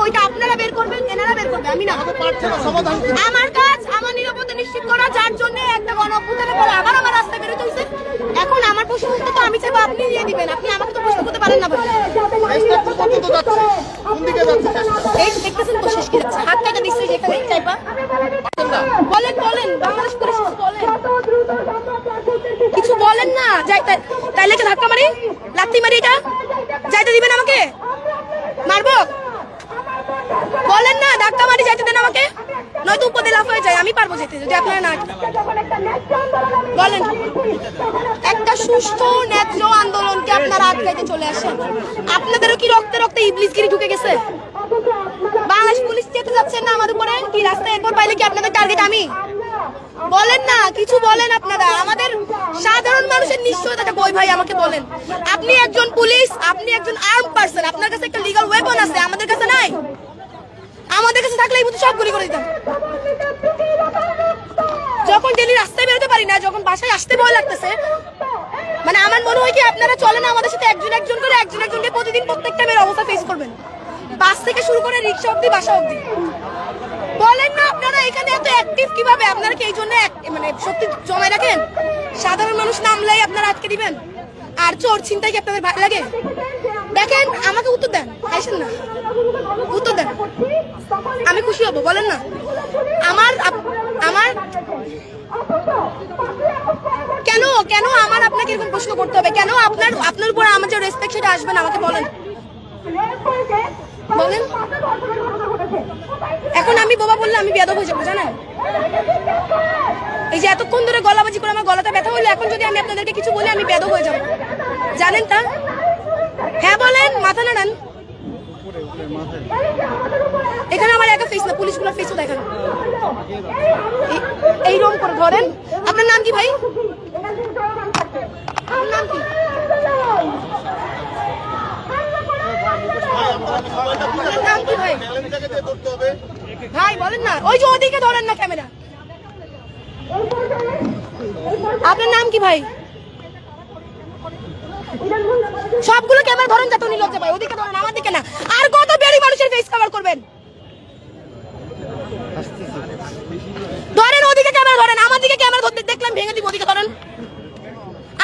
ওইটা আপনারা বের করবেন, এনারা বের করবে, আমি না। আমার কাজ আমার নিরাপত্তা নিশ্চিত করা, যার জন্য একটা গণঅভ্যুত্থানের পরে আবার আমার রাস্তায় বেরোতে হয়েছে। এখন আমার প্রশ্ন উত্তর তো আমি চাইবো আপনি দিয়ে দিবেন, আপনি আমাকে তো প্রশ্ন করতে পারেন না। এই দেখতেছেন তো শেষ কি যাচ্ছে, হাত কাটা দিচ্ছে যেখানে চাইবা। বলেন বলেন, বাংলাদেশ পুলিশ বলেন, কিছু বলেন না। যাই তাইলে একটা ধাক্কা মারি, লাথি মারি, এটা যাইতে দিবেন আমাকে? মারবো? বলেন না, ধাক্কা মারি যাইতে দেন আমাকে, নয়তো উপদে লাফ হয়ে যায়। আমি পারবো যেতে যদি আপনারা না বলেন। একটা সুষ্ঠু ন্যায্য আন্দোলনকে আপনারা আটকাইতে চলে আসেন। আপনাদেরও কি রক্তে রক্তে ইবলিসগিরি ঢুকে গেছে? বাংলাদেশ পুলিশ যেতে যাচ্ছেন না আমাদের উপরে? কি রাস্তায় এরপর পাইলে কি আপনাদের টার্গেট আমি? বলেন না, কিছু বলেন আপনারা। আমাদের সাধারণ মানুষের নিশ্চয়তা কই ভাই আমাকে বলেন। আপনি একজন পুলিশ, আপনি একজন আর্ম পারসন, আপনার কাছে একটা লিগ্যাল ওয়েপন আছে, আমাদের কাছে নাই। আমাদের কাছে থাকলে এই বুঝি সব গুলি করে দিতাম। যখন ডেলি রাস্তায় বেরোতে পারি না, যখন বাসায় আসতে ভয় লাগতেছে, মানে আমার মনে হয় কি আপনারা চলেন আমাদের সাথে একজন একজন করে, একজন একজনকে প্রতিদিন প্রত্যেকটা মেয়ের অবস্থা ফেস করবেন, বাস থেকে শুরু করে রিক্সা অব্দি, বাসা অব্দি। বলেন না আপনারা এখানে এত অ্যাক্টিভ কিভাবে? আপনারা কি এই জন্য মানে সত্যি জমায় রাখেন? সাধারণ মানুষ নামলেই আপনারা আটকে দিবেন? আর চোর ছিনতাই কি আপনাদের ভালো লাগে? দেখেন, আমাকে উত্তর দেন, হাসেন না, উত্তর দেন, আমি খুশি হব। বলেন না। আমার কেন কেন আমার আপনাকে এরকম প্রশ্ন করতে হবে? কেন আপনার উপর আমার যে রেসপেক্ট সেটা আসবে না? আমাকে বলেন বলেন। এখন আমি বোবা বললে আমি বেয়াদব হয়ে যাবো, জানেন? এই যে এতক্ষণ ধরে গলাবাজি করে আমার গলাটা ব্যথা হইলো, এখন যদি আমি আপনাদেরকে কিছু বলি আমি বেয়াদব হয়ে যাবো, জানেন তা? হ্যাঁ বলেন, মাথা নাড়ান। এখানে আমার একা ফেস না, পুলিশগুলোর ফেসও দেখেন। এইরকম করে ধরেন। আপনার নাম কি ভাই? আপনার নাম কি? নাম কি ভাই? ভাই বলেন না। ওই যে ওদিকে ধরেন না ক্যামেরা। আপনার নাম কি ভাই? সবগুলো ক্যামেরা ধরেন যাতে উনি লজ্জা পায়। ওদিকে ধরেন, আমার দিকে না। আর কত বেড়ি মানুষের ফেস কভার করবেন? ধরেন ওদিকে ক্যামেরা ধরেন, আমার দিকে ক্যামেরা ধরতে দেখলাম ভেঙে দিব, ওদিকে ধরেন।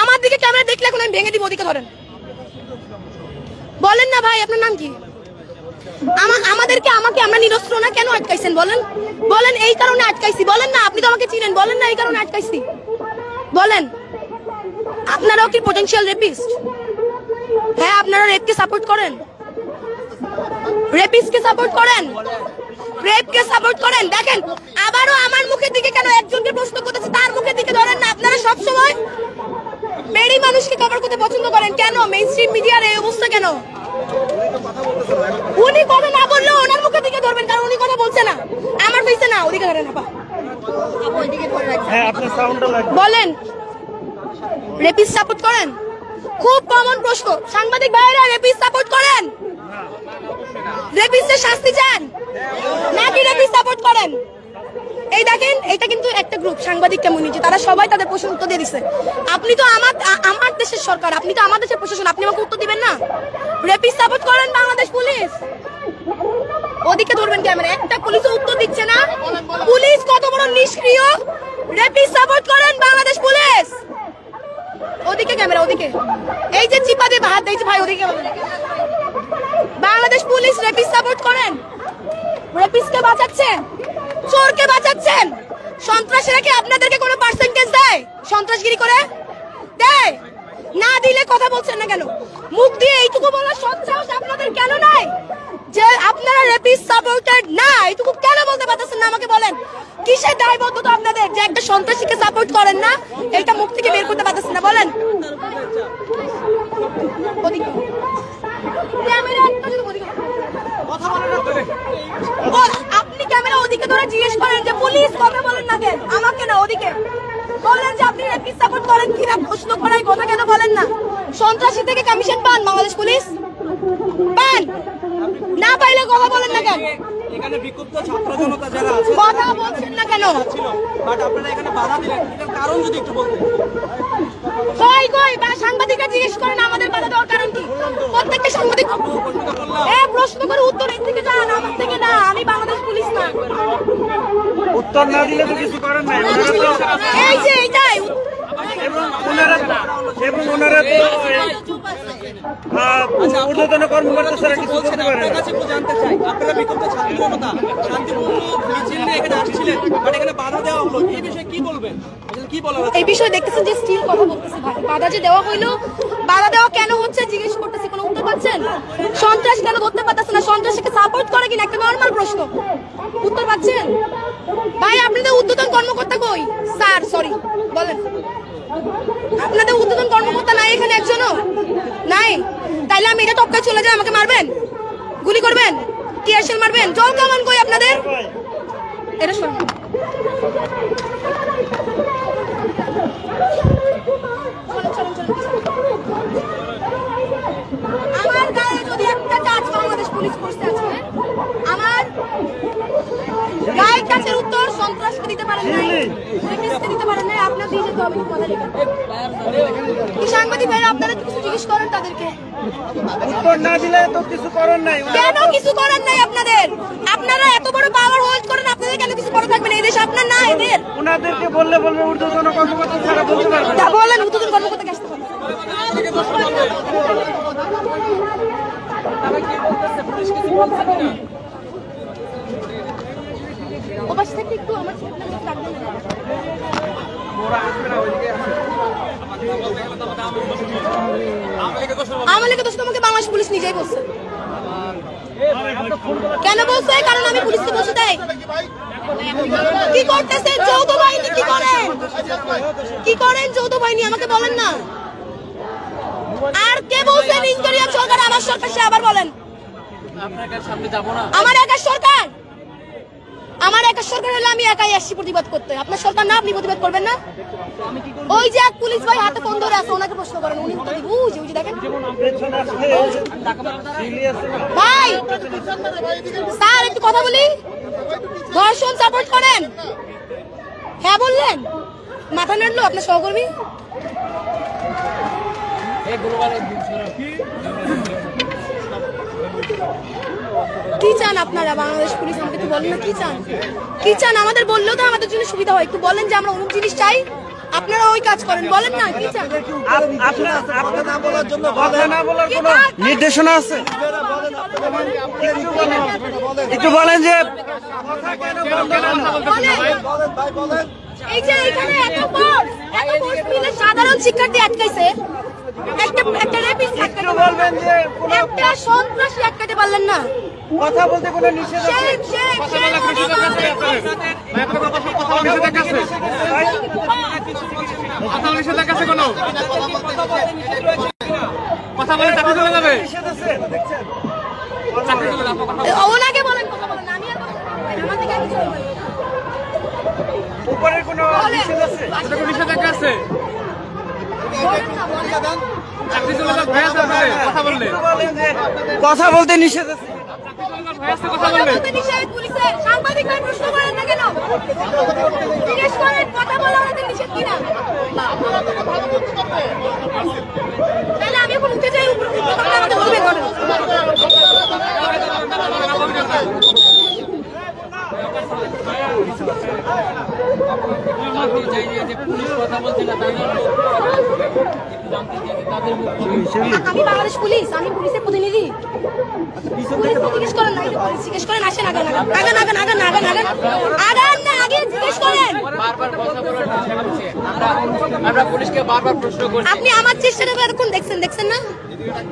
আমার দিকে ক্যামেরা দেখলে এখন আমি ভেঙে দিব, ওদিকে ধরেন। বলেন না ভাই, আপনার নাম কি? আমাদেরকে আমরা নিরস্ত্র না, কেন আটকাইছেন বলেন? বলেন এই কারণে আটকাইছি। বলেন না, আপনি তো আমাকে চিনেন, বলেন না এই কারণে আটকাইছি। বলেন, আপনারাও কি পটেনশিয়াল রেপিস্ট? হ্যাঁ, আপনারা রেপকে সাপোর্ট করেন, রেপিস্টকে সাপোর্ট করেন, রেপকে সাপোর্ট করেন। দেখেন, আবারও আমার মুখের দিকে কেন একজনকে প্রশ্ন করতেছে, তার মুখের দিকে ধরেন না। আপনারা সব সময় মেরি মানুষকে কভার করতে পছন্দ করেন, কেন? মেইনস্ট্রিম মিডিয়ার এই অবস্থা কেন? উনি কথা না বললেও ওনার মুখের দিকে ধরবেন, কারণ উনি কথা বলছে না, আমার ফেসে না, ওদিকে ধরেন। বলেন, রেপিস্ট সাপোর্ট করেন? খুব কমন প্রশ্ন। সাংবাদিক ভাইরা রেপিস্ট সাপোর্ট করেন? রেপিস্টের শাস্তি চান নাকি রেপিস্ট সাপোর্ট করেন? এই দেখেন, এটা কিন্তু একটা গ্রুপ সাংবাদিক কমিউনিটি, তারা সবাই তাদের প্রশ্ন উত্তর দিয়ে দিচ্ছে। আপনি তো আমার দেশের সরকার, আপনি তো আমার দেশের প্রশাসন, আপনি আমাকে উত্তর দিবেন না? রেপিস্ট সাপোর্ট করেন বাংলাদেশ পুলিশ? ওদিকে ধরবেন ক্যামেরা, একটা পুলিশও উত্তর দিচ্ছে না। পুলিশ কত বড় নিষ্ক্রিয়! রেপিস্ট সাপোর্ট করেন বাংলাদেশ পুলিশ? ওদিকে ক্যামেরা, ওদিকে। এই যে চিপা দিয়ে হাত দিয়েছে ভাই, ওদিকে। বাংলাদেশ পুলিশ রেপিস্ট সাপোর্ট করেন? রেপিস্টকে বাঁচাচ্ছেন, চোরকে বাঁচাচ্ছেন। সন্ত্রাসীরা কি আপনাদেরকে কোনো পার্সেন্টেজ দেয় সন্ত্রাসগিরি করে? দেয় না? দিলে কথা বলছেন না কেন? মুখ দিয়ে এইটুকু বলার সৎসাহস আপনাদের কেন নাই যে আপনারা রেপিস্ট সাপোর্টেড না? এইটুকু কেন বলতে পারতেছেন না আমাকে বলেন? কিসের দায়বদ্ধতা আপনাদের যে একটা সন্ত্রাসীকে সাপোর্ট করেন না? এটা মুখ থেকে বের করতে পারতেছেন না, বলেন। আপনি ক্যামেরা ওদিকে ধরে জিজ্ঞেস করেন যে পুলিশ কথা বলেন না কেন? আমাকে না, ওদিকে বলেন যে আপনি রেপিস্ট সাপোর্ট করেন কিনা, প্রশ্ন করার কথা কেন বলেন না? সন্ত্রাসী থেকে কমিশন পান বাংলাদেশ পুলিশ? পান না? পাইলে কথা বলেন না কেন? এখানে বিক্ষুব্ধ ছাত্র জনতা যারা আছে কথা বলছেন না কেন? বাট আপনারা এখানে বাধা দিলেন, এটার কারণ যদি একটু বলতেন। কই বা সাংবাদিকরা জিজ্ঞেস করেন আমাদের বাধা দেওয়ার কারণ কি? প্রত্যেকটা সাংবাদিক প্রশ্ন করে উত্তর এর থেকে জানান। উত্তর না দিলে তো কিছু করার নাই। এই যে এইটাই এবং ওনারা তো ঊর্ধ্বতন কর্মকর্তা ছাড়া কিছু করতে পারে না। আপনার কাছে একটু জানতে চাই, আপনারা বিক্ষুব্ধ ছাত্র জনতা শান্তিপূর্ণ মিছিল নিয়ে এখানে আসছিলেন, বাট এখানে বাধা দেওয়া হলো, এই বিষয়ে কি বলবেন? আসলে কি বলার আছে? এই বিষয়ে দেখতেছেন যে স্টিল কথা বলতেছে ভাই, বাধা যে দেওয়া হইলো, বাধা দেওয়া কেন হচ্ছে জিজ্ঞেস করতেছি, কোনো উত্তর পাচ্ছেন? সন্ত্রাস কেন ধরতে পারতেছে না? সন্ত্রাসীকে সাপোর্ট করে কিনা, একটা নর্মাল প্রশ্ন, উত্তর পাচ্ছেন? ভাই আপনাদের ঊর্ধ্বতন কর্মকর্তা কই? স্যার সরি বলেন, আপনাদের ঊর্ধ্বতন কর্মকর্তা নাই এখানে একজনও নাই? তাইলে আমি এটা টপকায় চলে যাই, আমাকে মারবেন, গুলি করবেন, টিয়ারশেল মারবেন, জল কামান কই আপনাদের? এটা শুনুন, আমার গায়ে যদি একটা টাচ বাংলাদেশ পুলিশ করতে আছে, আমার গায়ে টাচের উত্তর সন্ত্রাসকে দিতে পারেন নাই, রেপিস্টকে দিতে পারেন নাই, আপনার দিয়ে যেতে হবে কথা লিখে। কি সাংবাদিক ভাইরা আপনারা কিছু জিজ্ঞেস করেন তাদেরকে, উত্তর না দিলে তো কিছু করার নাই। কেন কিছু করার নাই আপনাদের? আপনারা এত বড় পাওয়ার হোল্ড করেন, আপনাদের কেন কিছু করা থাকবে না? এই দেশ আপনার না এদের? ওনাদেরকে বললে বলবে ঊর্ধ্বতন কর্মকর্তা ছাড়া বলতে পারবে না। তা বলেন ঊর্ধ্বতন কর্মকর্তাকে আসতে বলেন। ও পাশে থেকে একটু আমার ছেলেটাকে ডাকবেন না। আমাকে দোষ তোমাকে বাংলাদেশ পুলিশ নিজেই বলছে। কেন বলছে? কারণ আমি পুলিশকে বলছি তাই। কি করতেছে যৌথ বাহিনী? কি করেন? কি করেন যৌথ বাহিনী? আমাকে বলেন না। আর কে বলছেন ইন্টারিয়াম সরকার আমার সরকার? সে আবার বলেন। আমার একার সরকার, আমার একার সরকার হলে আমি একাই আসছি প্রতিবাদ করতে। আপনার সরকার না, আপনি প্রতিবাদ করবেন না? ওই যে এক পুলিশ ভাই হাতে ফোন ধরে আছে, ওনাকে প্রশ্ন করেন, উনি উত্তর দিবে। ওই যে দেখেন ভাই, স্যার একটু কথা বলি। ধর্ষণ সাপোর্ট করেন? হ্যাঁ বললেন, মাথা নাড়লো আপনার সহকর্মী। কি চান আপনারা? বাংলাদেশ পুলিশ আমাকে একটু বলেন না, কি চান? কি চান? আমাদের বললেও তো আমাদের জন্য সুবিধা হয়। একটু বলেন যে আমরা অমুক জিনিস চাই, আপনারা ওই কাজ করেন। বলেন না কি চান? আপনার না বলার জন্য কথা না বলার কোনো নির্দেশনা আছে? একটু বলেন যে কথা কেন বন্ধ না? এই যে এখানে এত ফোর্স মিলে সাধারণ শিক্ষার্থী আটকাইছে, একটা রেপিস্ট আটকাইতে বলবেন যে একটা সন্ত্রাসী আটকাইতে পারলেন না? কথা বলতে কোনো নিষেধ আছে? ওনাকে বলেন কথা বলেন, আমি আমার দিকে কিছু বলবো। উপরের কোনো নিষেধ আছে? নিষেধাজ্ঞা আছে? কথা বলতে নিষেধ আছে? সাংবাদিক ভাই প্রশ্ন করেন না কেন? জিজ্ঞেস করেন কথা বলা আমাদের নিষেধ কিনা। তাহলে আমি এখন উঠে যাই, উপরে আমাকে বলবে করেন। আমি বাংলাদেশ পুলিশ, আমি পুলিশের প্রতিনিধি। পুলিশ জিজ্ঞেস করেন না, জিজ্ঞেস করেন, আসেন আগান আগান আগান আগান আগান আগান আগান আগান না, আগে জিজ্ঞেস করেন। আমরা পুলিশকে বারবার প্রশ্ন করছি। আপনি আমার চেষ্টাটা এতক্ষণ দেখছেন না?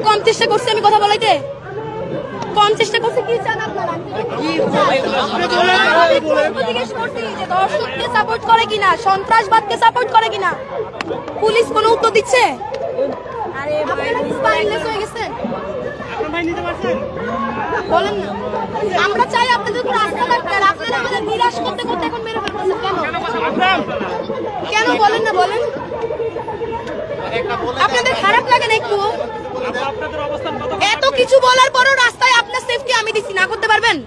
কম চেষ্টা করছি আমি কথা বলাইতে, কম চেষ্টা করছি। কি চান আপনারা? জিজ্ঞেস করছি যে দর্শককে সাপোর্ট করে কিনা, সন্ত্রাসবাদকে সাপোর্ট করে কিনা। পুলিশ কোনো উত্তর দিচ্ছে? আরে আপনারা স্পাইনলেস হয়ে গেছেন। বলেন না, আমরা চাই আপনাদের উপর আস্থা রাখতে, আর আপনারা আমাদের নিরাশ করতে করতে এখন মেরে ফেলতেছেন কেন? কেন বলেন না, বলেন। আপনাদের খারাপ লাগে না একটু? এত কিছু বলার পরও রাস্তায় আপনার সেফটি আমি দিচ্ছি, না করতে পারবেন?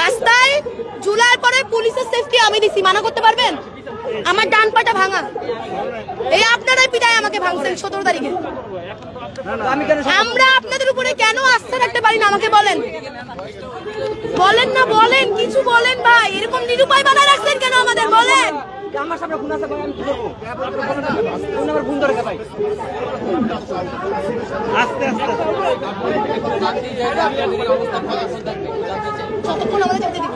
রাস্তায় ঝুলার পরে পুলিশের সেফটি আমি দিচ্ছি, মানা করতে পারবেন? আমার ডান পাটা ভাঙা, এই আপনারাই পিটায় আমাকে ভাঙছেন 17 তারিখে। আমরা আপনাদের উপরে কেন আস্থা রাখতে পারি না আমাকে বলেন, বলেন না, বলেন, কিছু বলেন ভাই। এরকম নিরুপায় বানায় রাখছেন কেন আমাদের, বলেন। আমার সামনে ফোন আছে, আমি কি করবো? ফোন আমার ফোন ধরে ভাই, আস্তে আস্তে কতক্ষণ আমাদের যেতে দিবেন?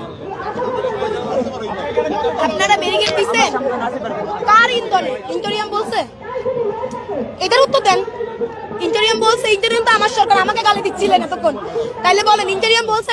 আপনারা ব্যারিকেড দিচ্ছেন কার ইন্তরে? ইন্টোরিয়াম বলছে, এটার উত্তর দেন। ইন্টোরিয়াম বলছে, ইন্টোরিয়াম তো আমার সরকার, আমাকে গালি দিচ্ছিলেন এতক্ষণ, তাইলে বলেন ইন্টোরিয়াম বলছে